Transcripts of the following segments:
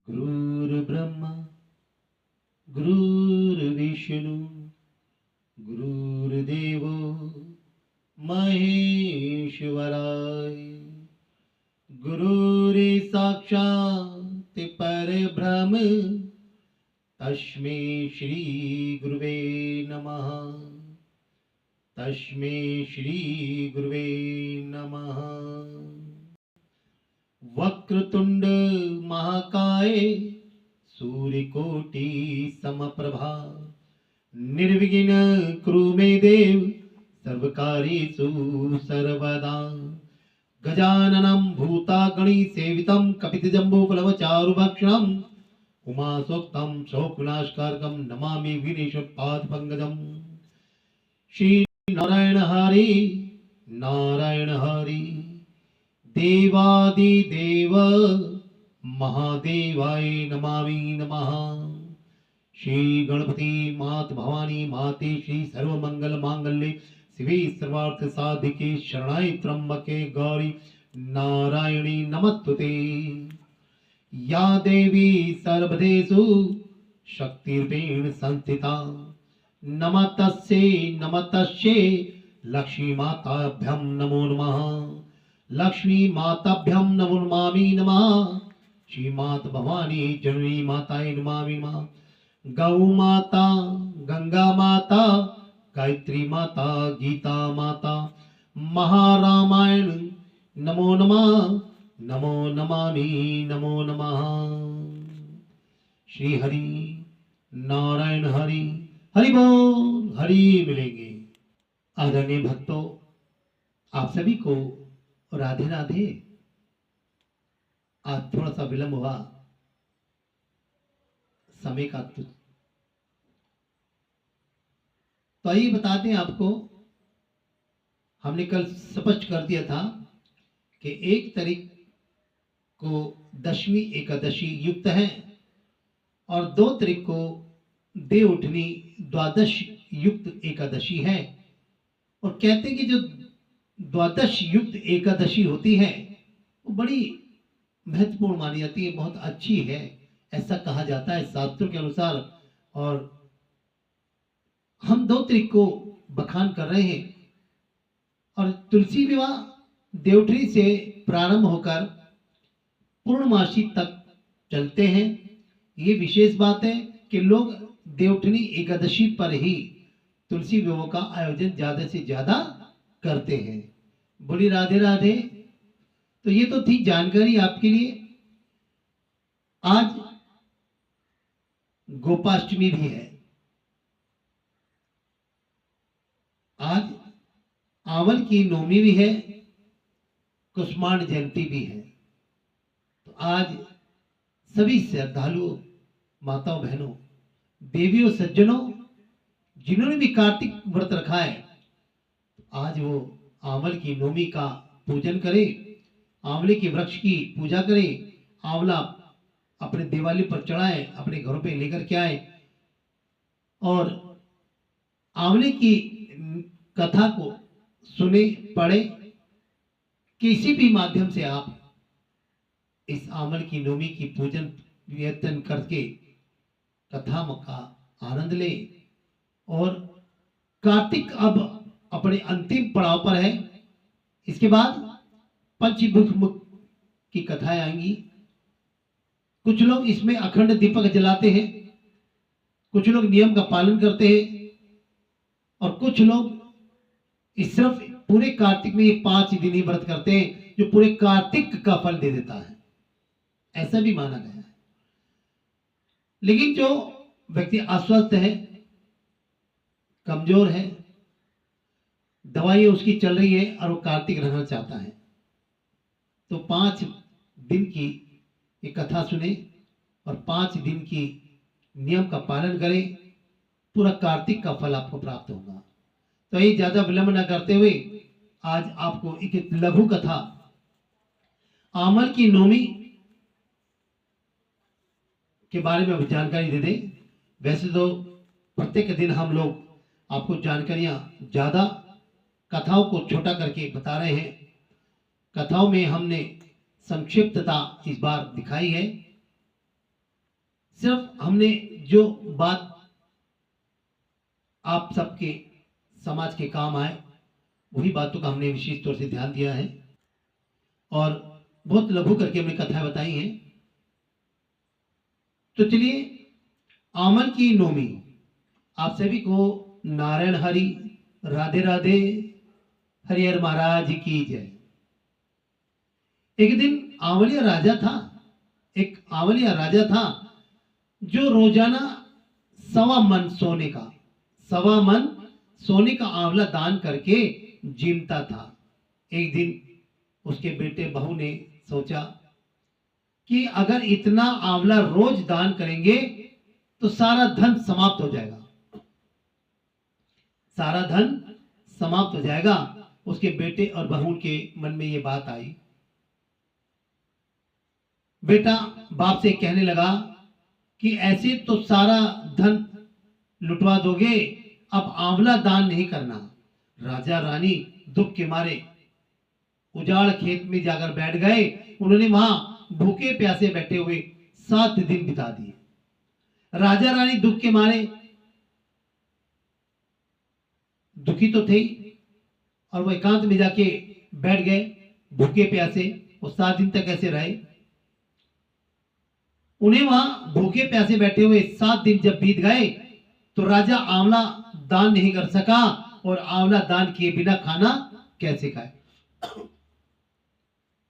गुरुर्ब्रह्मा गुरुर्विष्णु गुरुर्देवो महेश्वराय गुरुरे साक्षात् परब्रह्म तस्मै श्री गुरुवे नमः। तस्मै श्री गुरुवे नमः। वक्रतुंड महाकाय सूर्यकोटि समप्रभा निर्विघ्न कुरु मे देव सर्वकार्येषु सर्वदा। गजाननं भूतागणसेवितं कपितजम्बूफलचारुभक्षणम् उमासोक्तं शोकविनाशकारकं नमामि विघ्नेशपादपङ्कजम्। श्री नारायण हरि नारायण हरि देवादिदेव महादेवाय नमामि नमः। श्री गणपति मात भवानी माते श्री सर्वमंगल मांगल्ये शिवे सर्वार्थ साधिके शरणाय त्र्यंबके गौरी नारायणी नमस्तुते। या देवी सर्वदेषु शक्तिरूपेण संस्थिता नमस्तस्यै लक्ष्मी माताभ्यं नमो नमः। लक्ष्मी माताभ्यं नमो नमामि नमः। श्री मात भवानी जननी माताय नमामि नमः। गौ माता गंगा माता गायत्री माता गीता माता महारामायण नमो नमः नमो नमामि नमो नमः। श्री हरि नारायण हरि हरि बोल हरि मिलेंगे। आदरणीय भक्तों, आप सभी को राधे राधे। आज थोड़ा सा विलंब हुआ समय का। तो आइए बताते हैं आपको, हमने कल स्पष्ट कर दिया था कि 1 तारीख को दशमी एकादशी युक्त है और 2 तारीख को देवउठनी द्वादश युक्त एकादशी है। और कहते हैं कि जो द्वादश युक्त एकादशी होती है वो बड़ी महत्वपूर्ण मानी जाती है, बहुत अच्छी है, ऐसा कहा जाता है शास्त्रों के अनुसार। और हम 2 तारीख को बखान कर रहे हैं। और तुलसी विवाह देवउठनी से प्रारंभ होकर पूर्णमासी तक चलते हैं। ये विशेष बात है कि लोग देवउठनी एकादशी पर ही तुलसी विवाह का आयोजन ज्यादा से ज्यादा करते हैं। बोली राधे राधे। तो ये तो थी जानकारी आपके लिए। आज गोपाष्टमी भी है, आज आंवल की नवमी भी है, कुष्मांड जयंती भी है। तो आज सभी श्रद्धालुओं, माताओं, बहनों, देवियों, सज्जनों, जिन्होंने भी कार्तिक व्रत रखा है, आज वो आंवल की नवमी का पूजन करें, आंवले के वृक्ष की पूजा करें, आंवला अपने दिवाली पर चढ़ाएं, अपने घरों पे लेकर के आए और आंवले की कथा को सुने, पढ़े। किसी भी माध्यम से आप इस आंवल की नवमी की पूजन कीर्तन करके कथा का आनंद ले। और कार्तिक अब अपने अंतिम पड़ाव पर है। इसके बाद पंचमुख की कथाएं आएंगी। कुछ लोग इसमें अखंड दीपक जलाते हैं, कुछ लोग नियम का पालन करते हैं और कुछ लोग इस सिर्फ पूरे कार्तिक में ये 5 दिन ही व्रत करते हैं, जो पूरे कार्तिक का फल दे देता है, ऐसा भी माना गया है। लेकिन जो व्यक्ति अस्वस्थ है, कमजोर है, दवाई उसकी चल रही है और वो कार्तिक रहना चाहता है, तो 5 दिन की ये कथा सुने और 5 दिन की नियम का पालन करें, पूरा कार्तिक का फल आपको प्राप्त होगा। तो ये ज्यादा विलंब न करते हुए आज आपको एक लघु कथा आंवल की नवमी के बारे में जानकारी दे दें। वैसे तो प्रत्येक दिन हम लोग आपको जानकारियां ज्यादा, कथाओं को छोटा करके बता रहे हैं। कथाओं में हमने संक्षिप्तता इस बार दिखाई है सिर्फ हमने जो बात आप सबके समाज के काम आए वही बातों का हमने विशेष तौर से ध्यान दिया है और बहुत लघु करके हमने कथाएं बताई हैं। तो चलिए, आमल की नौमी आप सभी को नारायण हरि, राधे राधे, हरिहर महाराज की जय। एक दिन आंवलिया राजा था, एक आंवलिया राजा था जो रोजाना 1.25 मन सोने का आंवला दान करके जीता था। एक दिन उसके बेटे बहू ने सोचा कि अगर इतना आंवला रोज दान करेंगे तो सारा धन समाप्त हो जाएगा, सारा धन समाप्त हो जाएगा। उसके बेटे और बहू के मन में ये बात आई। बेटा बाप से कहने लगा कि ऐसे तो सारा धन लुटवा दोगे, अब आंवला दान नहीं करना। राजा रानी दुख के मारे उजाड़ खेत में जाकर बैठ गए। उन्होंने वहां भूखे प्यासे बैठे हुए 7 दिन बिता दिए। राजा रानी दुख के मारे दुखी तो थे और वो एकांत में जाके बैठ गए भूखे प्यासे। वो 7 दिन तक ऐसे रहे। उन्हें वहां भूखे प्यासे बैठे हुए 7 दिन जब बीत गए तो राजा आंवला दान नहीं कर सका और आंवला दान किए बिना खाना कैसे खाए।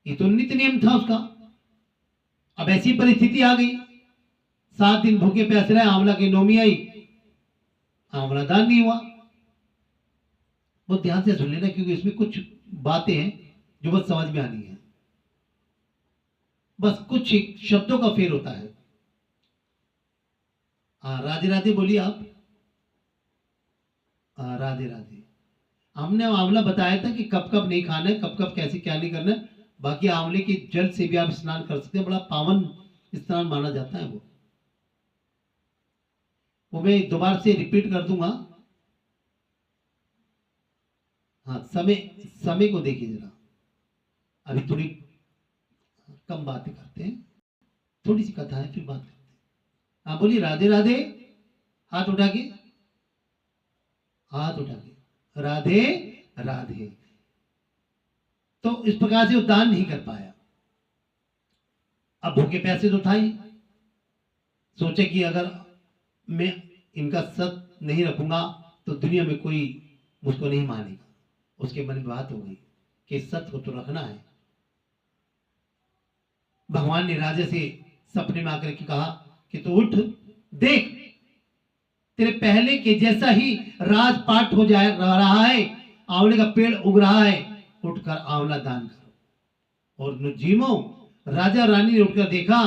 ये तो नित्य नियम था उसका। अब ऐसी परिस्थिति आ गई, 7 दिन भूखे प्यासे रहे, आंवला की नौमी आई, आंवला दान नहीं हुआ। बहुत ध्यान से सुन लेना क्योंकि इसमें कुछ बातें हैं जो बस समझ में आनी है, बस कुछ शब्दों का फेर होता है। हाँ, राधे राधे बोलिए आप। हाँ, राधे राधे। हमने आंवला बताया था कि कब कब नहीं खाना है, कब कब कैसे क्या नहीं करना है। बाकी आंवले के जल से भी आप स्नान कर सकते हैं, बड़ा पावन स्नान माना जाता है वो मैं दोबारा से रिपीट कर दूंगा। हाँ, समय को देखिए जरा, अभी थोड़ी कम बातें करते हैं, थोड़ी सी कथा है फिर बात करते हैं। हाँ बोलिए राधे राधे। हाथ उठा के, हाथ उठा के, राधे राधे। तो इस प्रकार से वो दान नहीं कर पाया। अब भूखे प्यासे तो था ही, सोचे कि अगर मैं इनका सत नहीं रखूंगा तो दुनिया में कोई मुझको नहीं मानेगा। उसके मन में बात हो गई कि सत्य को तो रखना है। भगवान ने राजा से सपने में आकर के कहा कि तू उठ, देख तेरे पहले के जैसा ही राजपाट हो जाए रहा है, आंवले का पेड़ उग रहा है, उठकर आंवला दान करो। और नजीमो राजा रानी ने उठकर देखा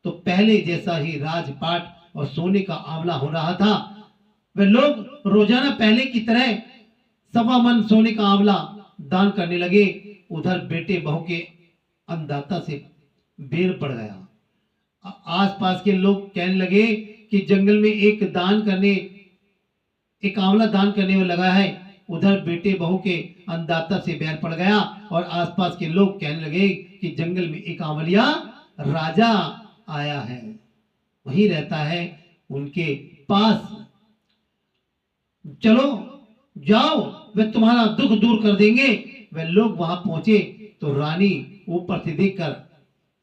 तो पहले जैसा ही राजपाट और सोने का आंवला हो रहा था। वे लोग रोजाना पहले की तरह 1.25 मन सोने का आंवला दान करने लगे। उधर बेटे बहू के अन्नदाता से बेर पड़ गया। आसपास के लोग कहने लगे कि जंगल में एक आंवला दान करने में लगा है। उधर बेटे बहू के अन्नदाता से बैर पड़ गया और आसपास के लोग कहने लगे कि जंगल में एक आंवलिया राजा आया है, वहीं रहता है, उनके पास चलो जाओ, वे तुम्हारा दुख दूर कर देंगे। वे लोग वहां पहुंचे तो रानी ऊपर से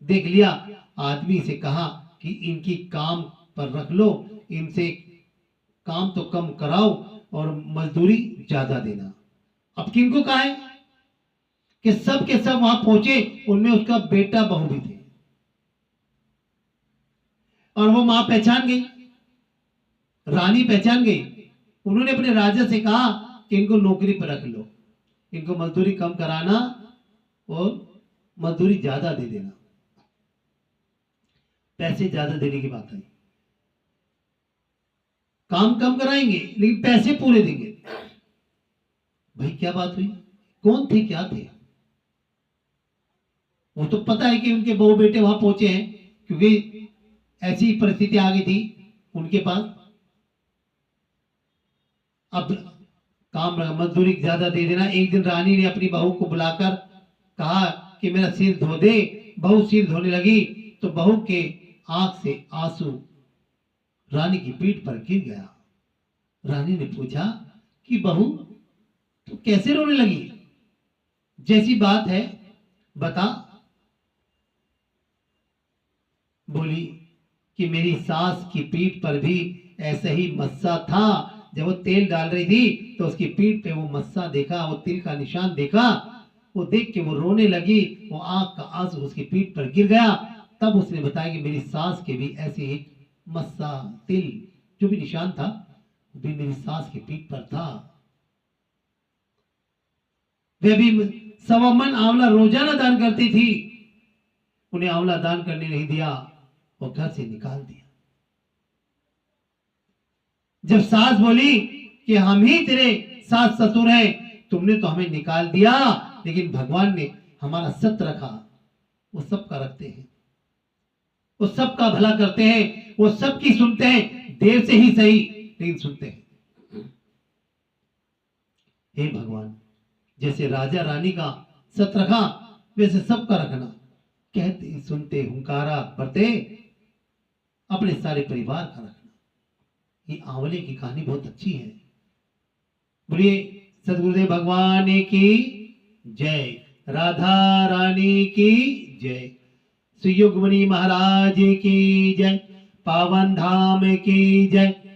देख लिया, आदमी से कहा कि इनकी काम पर रख लो, इनसे काम तो कम कराओ और मजदूरी ज्यादा देना। अब किनको कहा है कि सब के सब वहां पहुंचे, उनमें उसका बेटा बहू भी थे और वो मां पहचान गई, रानी पहचान गई। उन्होंने अपने राजा से कहा कि इनको नौकरी पर रख लो, इनको मजदूरी कम कराना और मजदूरी ज्यादा दे देना। पैसे ज्यादा देने की बात आई, काम कम कराएंगे लेकिन पैसे पूरे देंगे। भाई क्या बात हुई, कौन थे क्या थे? वो तो पता है कि उनके बहू बेटे वहां पहुंचे हैं क्योंकि ऐसी परिस्थिति आ गई थी उनके पास। अब काम मजदूरी ज्यादा दे देना। एक दिन रानी ने अपनी बहू को बुलाकर कहा कि मेरा सिर धो दे। बहू सिर धोने लगी तो बहू के आंख से आंसू रानी की पीठ पर गिर गया। रानी ने पूछा कि बहू तू कैसे रोने लगी, जैसी बात है बता। बोली कि मेरी सास की पीठ पर भी ऐसा ही मस्सा था। जब वो तेल डाल रही थी तो उसकी पीठ पे वो मस्सा देखा, वो तिल का निशान देखा। वो देख के वो रोने लगी, वो आंख का आंसू उसकी पीठ पर गिर गया। तब उसने बताया कि मेरी सास के भी ऐसे एक मस्सा, तिल, जो भी निशान था, वो भी मेरी सास की पीठ पर था। वे भी 1.25 मन आंवला रोजाना दान करती थी। उन्हें आंवला दान करने नहीं दिया, वो घर से निकाल दिया। जब सास बोली कि हम ही तेरे सास ससुर हैं, तुमने तो हमें निकाल दिया, लेकिन भगवान ने हमारा सत रखा। वो सबका रखते हैं, वो सबका भला करते हैं, वो सबकी सुनते हैं, देर से ही सही लेकिन सुनते हैं। हे भगवान, जैसे राजा रानी का सत रखा वैसे सबका रखना। कहते सुनते हुंकारा भरते अपने सारे परिवार का रखना। ये आंवले की कहानी बहुत अच्छी है। बोलिए सदगुरुदेव भगवान की जय, राधा रानी की जय, सुयोगमुनि महाराज की जय, पावन धाम की जय।